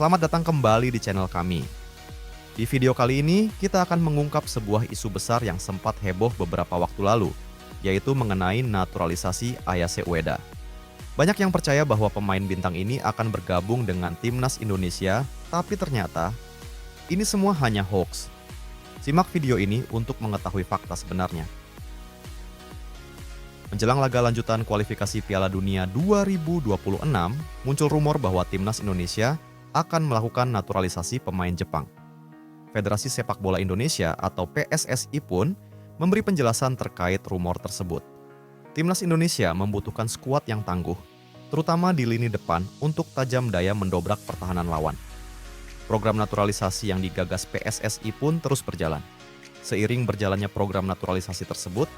Selamat datang kembali di channel kami. Di video kali ini, kita akan mengungkap sebuah isu besar yang sempat heboh beberapa waktu lalu, yaitu mengenai naturalisasi Ayase Ueda. Banyak yang percaya bahwa pemain bintang ini akan bergabung dengan timnas Indonesia, tapi ternyata ini semua hanya hoax. Simak video ini untuk mengetahui fakta sebenarnya. Menjelang laga lanjutan kualifikasi Piala Dunia 2026, muncul rumor bahwa timnas Indonesia akan melakukan naturalisasi pemain Jepang. Federasi Sepak Bola Indonesia atau PSSI pun memberi penjelasan terkait rumor tersebut. Timnas Indonesia membutuhkan skuad yang tangguh, terutama di lini depan untuk tajam daya mendobrak pertahanan lawan. Program naturalisasi yang digagas PSSI pun terus berjalan. Seiring berjalannya program naturalisasi tersebut,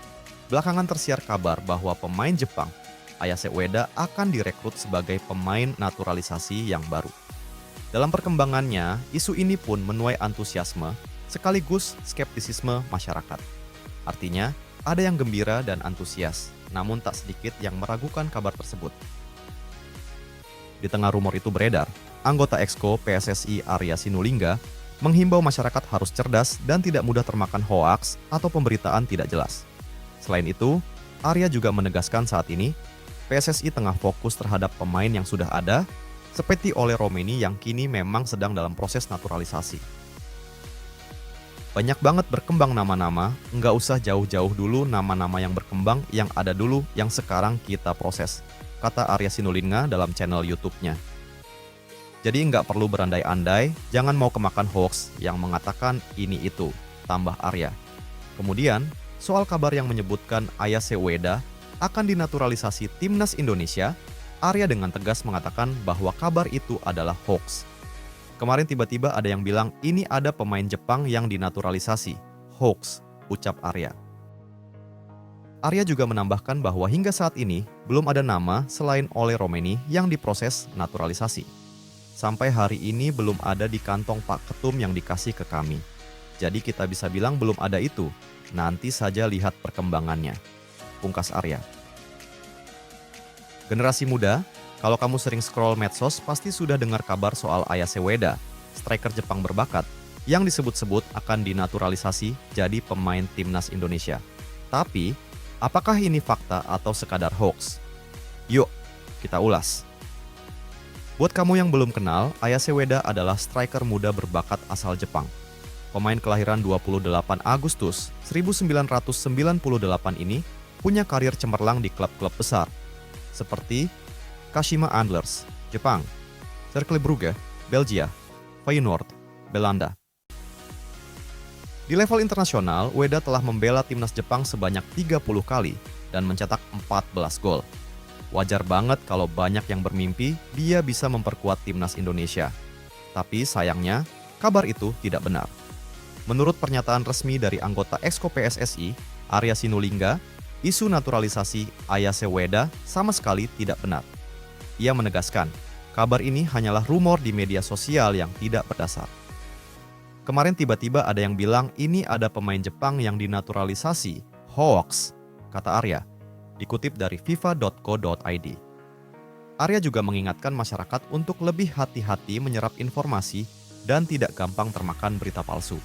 belakangan tersiar kabar bahwa pemain Jepang, Ayase Ueda, akan direkrut sebagai pemain naturalisasi yang baru. Dalam perkembangannya, isu ini pun menuai antusiasme sekaligus skeptisisme masyarakat. Artinya, ada yang gembira dan antusias, namun tak sedikit yang meragukan kabar tersebut. Di tengah rumor itu beredar, anggota Exco PSSI Arya Sinulinga menghimbau masyarakat harus cerdas dan tidak mudah termakan hoaks atau pemberitaan tidak jelas. Selain itu, Arya juga menegaskan saat ini PSSI tengah fokus terhadap pemain yang sudah ada, seperti Ole Romeni yang kini memang sedang dalam proses naturalisasi. Banyak banget berkembang nama-nama, nggak usah jauh-jauh dulu nama-nama yang berkembang yang ada dulu yang sekarang kita proses, kata Arya Sinulinga dalam channel YouTube-nya. Jadi nggak perlu berandai-andai, jangan mau kemakan hoax yang mengatakan ini itu, tambah Arya. Kemudian, soal kabar yang menyebutkan Ayase Ueda akan dinaturalisasi timnas Indonesia, Arya dengan tegas mengatakan bahwa kabar itu adalah hoax. Kemarin tiba-tiba ada yang bilang ini ada pemain Jepang yang dinaturalisasi. Hoax, ucap Arya. Arya juga menambahkan bahwa hingga saat ini belum ada nama selain Ole Romeni yang diproses naturalisasi. Sampai hari ini belum ada di kantong Pak Ketum yang dikasih ke kami. Jadi kita bisa bilang belum ada itu. Nanti saja lihat perkembangannya, pungkas Arya. Generasi muda, kalau kamu sering scroll medsos pasti sudah dengar kabar soal Ayase Ueda, striker Jepang berbakat, yang disebut-sebut akan dinaturalisasi jadi pemain timnas Indonesia. Tapi, apakah ini fakta atau sekadar hoax? Yuk, kita ulas. Buat kamu yang belum kenal, Ayase Ueda adalah striker muda berbakat asal Jepang. Pemain kelahiran 28 Agustus 1998 ini punya karir cemerlang di klub-klub besar, seperti Kashima Antlers, Jepang, Cercle Brugge, Belgia, Feyenoord, Belanda. Di level internasional, Ueda telah membela timnas Jepang sebanyak 30 kali dan mencetak 14 gol. Wajar banget kalau banyak yang bermimpi dia bisa memperkuat timnas Indonesia. Tapi sayangnya, kabar itu tidak benar. Menurut pernyataan resmi dari anggota Exco PSSI, Arya Sinulinga, isu naturalisasi Ayase Ueda sama sekali tidak benar. Ia menegaskan, kabar ini hanyalah rumor di media sosial yang tidak berdasar. Kemarin tiba-tiba ada yang bilang ini ada pemain Jepang yang dinaturalisasi. Hoax, kata Arya, dikutip dari fifa.co.id. Arya juga mengingatkan masyarakat untuk lebih hati-hati menyerap informasi dan tidak gampang termakan berita palsu.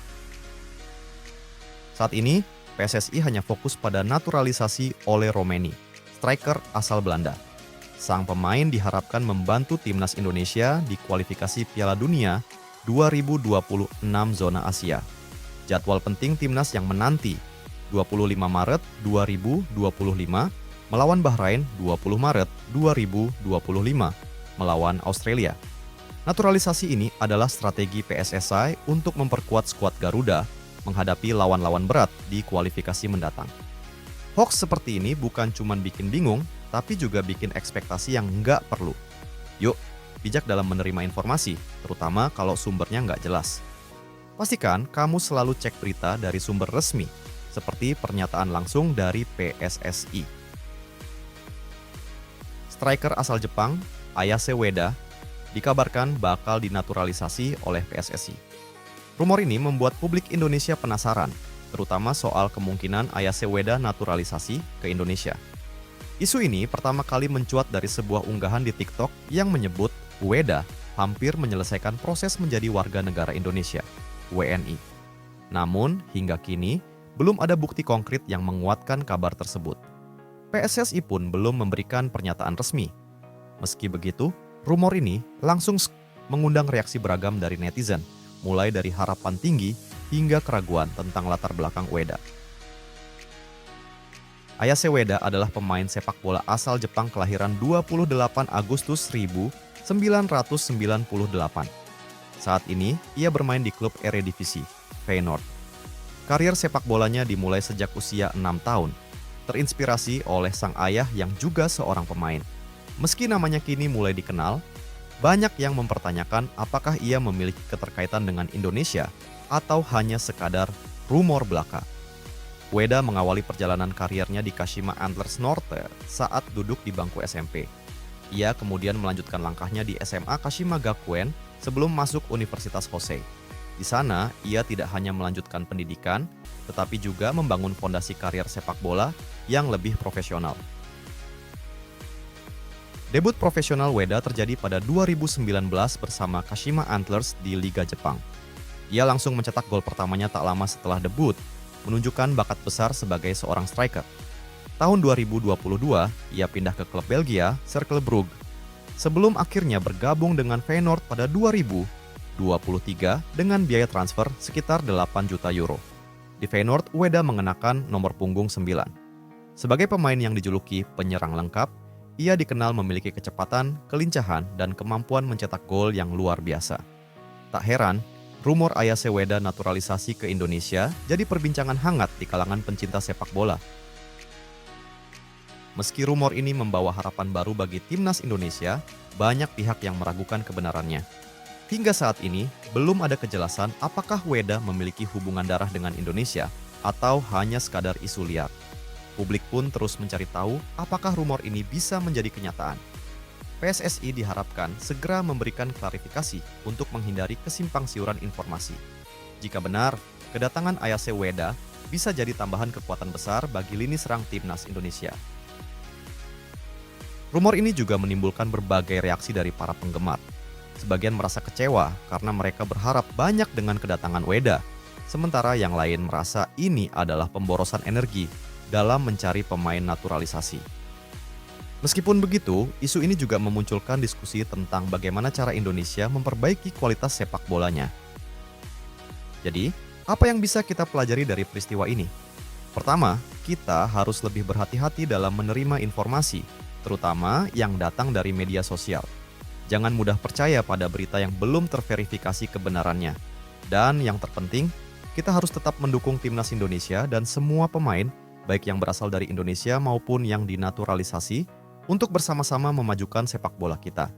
Saat ini, PSSI hanya fokus pada naturalisasi Ole Romeni, striker asal Belanda. Sang pemain diharapkan membantu timnas Indonesia di kualifikasi Piala Dunia 2026 zona Asia. Jadwal penting timnas yang menanti 25 Maret 2025 melawan Bahrain, 20 Maret 2025 melawan Australia. Naturalisasi ini adalah strategi PSSI untuk memperkuat skuad Garuda menghadapi lawan-lawan berat di kualifikasi mendatang. Hoax seperti ini bukan cuma bikin bingung, tapi juga bikin ekspektasi yang nggak perlu. Yuk, bijak dalam menerima informasi, terutama kalau sumbernya nggak jelas. Pastikan kamu selalu cek berita dari sumber resmi, seperti pernyataan langsung dari PSSI. Striker asal Jepang, Ayase Ueda, dikabarkan bakal dinaturalisasi oleh PSSI. Rumor ini membuat publik Indonesia penasaran, terutama soal kemungkinan Ayase Ueda naturalisasi ke Indonesia. Isu ini pertama kali mencuat dari sebuah unggahan di TikTok yang menyebut Ueda hampir menyelesaikan proses menjadi warga negara Indonesia, WNI. Namun, hingga kini, belum ada bukti konkret yang menguatkan kabar tersebut. PSSI pun belum memberikan pernyataan resmi. Meski begitu, rumor ini langsung mengundang reaksi beragam dari netizen, mulai dari harapan tinggi hingga keraguan tentang latar belakang Ueda. Ayase Ueda adalah pemain sepak bola asal Jepang kelahiran 28 Agustus 1998. Saat ini, ia bermain di klub Eredivisie, Feyenoord. Karier sepak bolanya dimulai sejak usia 6 tahun, terinspirasi oleh sang ayah yang juga seorang pemain. Meski namanya kini mulai dikenal, banyak yang mempertanyakan apakah ia memiliki keterkaitan dengan Indonesia atau hanya sekadar rumor belaka. Ueda mengawali perjalanan kariernya di Kashima Antlers Norte saat duduk di bangku SMP. Ia kemudian melanjutkan langkahnya di SMA Kashima Gakuen sebelum masuk Universitas Hosei. Di sana, ia tidak hanya melanjutkan pendidikan, tetapi juga membangun fondasi karier sepak bola yang lebih profesional. Debut profesional Ueda terjadi pada 2019 bersama Kashima Antlers di Liga Jepang. Ia langsung mencetak gol pertamanya tak lama setelah debut, menunjukkan bakat besar sebagai seorang striker. Tahun 2022, ia pindah ke klub Belgia, Cercle Brugge, sebelum akhirnya bergabung dengan Feyenoord pada 2023 dengan biaya transfer sekitar 8 juta euro. Di Feyenoord, Ueda mengenakan nomor punggung 9. Sebagai pemain yang dijuluki penyerang lengkap, ia dikenal memiliki kecepatan, kelincahan, dan kemampuan mencetak gol yang luar biasa. Tak heran, rumor Ayase Ueda naturalisasi ke Indonesia jadi perbincangan hangat di kalangan pencinta sepak bola. Meski rumor ini membawa harapan baru bagi timnas Indonesia, banyak pihak yang meragukan kebenarannya. Hingga saat ini, belum ada kejelasan apakah Ueda memiliki hubungan darah dengan Indonesia atau hanya sekadar isu liar. Publik pun terus mencari tahu apakah rumor ini bisa menjadi kenyataan. PSSI diharapkan segera memberikan klarifikasi untuk menghindari kesimpang siuran informasi. Jika benar, kedatangan Ayase Ueda bisa jadi tambahan kekuatan besar bagi lini serang timnas Indonesia. Rumor ini juga menimbulkan berbagai reaksi dari para penggemar. Sebagian merasa kecewa karena mereka berharap banyak dengan kedatangan Ueda, sementara yang lain merasa ini adalah pemborosan energi dalam mencari pemain naturalisasi. Meskipun begitu, isu ini juga memunculkan diskusi tentang bagaimana cara Indonesia memperbaiki kualitas sepak bolanya. Jadi, apa yang bisa kita pelajari dari peristiwa ini? Pertama, kita harus lebih berhati-hati dalam menerima informasi, terutama yang datang dari media sosial. Jangan mudah percaya pada berita yang belum terverifikasi kebenarannya. Dan yang terpenting, kita harus tetap mendukung timnas Indonesia dan semua pemain, baik yang berasal dari Indonesia maupun yang dinaturalisasi, untuk bersama-sama memajukan sepak bola kita.